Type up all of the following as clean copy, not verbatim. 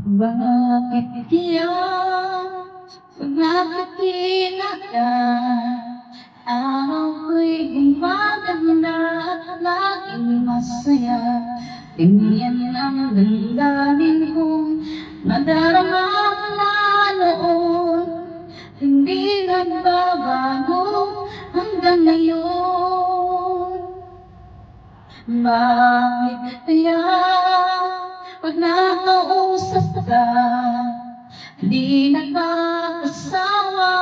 Bakit kaya pag nakikita ka, araw ko'y gumaganda at laging masaya. Ganyan ang damdamin kong nadarama mula noon, hindi nagbabago hanggang ngayon. Bakit kaya pag nakausap ka, di nakakasawa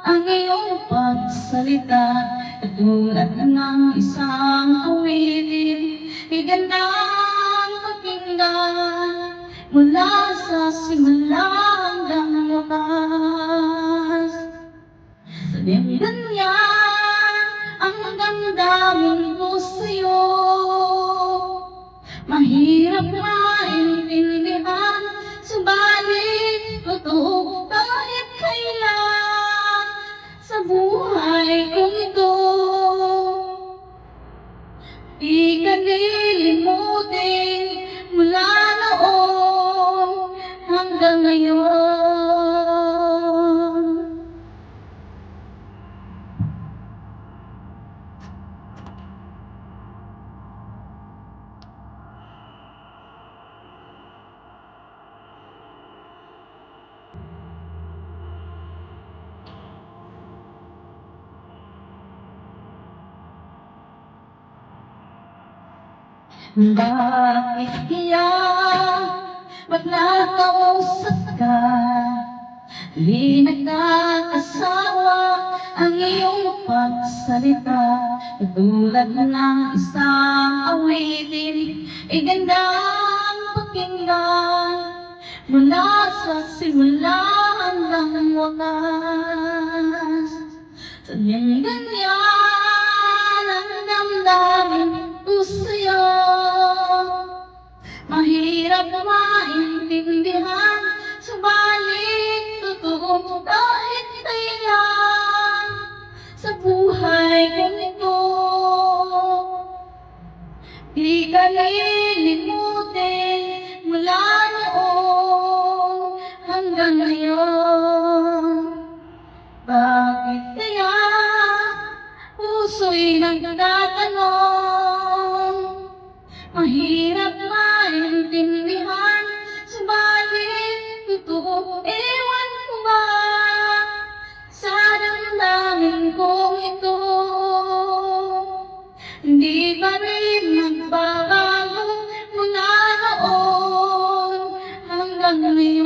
ang iyong pagsalita? Katulad ng isang awitin, igandang pakinggan mula sa simula hanggang wakas. Sadyang ganyan ang damdamin ko sa'yo, mahirap maintindihan, subalit totoo kahit kailan sa buhay kong ito. Di ka lilimutin mula noon hanggang ngayon. Bakit kaya pag nakausap ka, di nagkakasawa ang iyong pagsalita? Katulad ng isang awitin, igandang pakinggan mula sa simula hanggang wakas. Sadyang ganyan ang damdamin ko sa'yo, mahirap maintindihan, subalit totoo kahit kailan sa buhay kong ito. Di ka lilimutin mula noon hanggang ngayon. Bakit kaya puso'y nagtatanong, mahirap maintindihan, subalit totoo, ewan ko ba sa damdamin kong ito? Hindi pa rin nagbabago mula noon hanggang ngayon.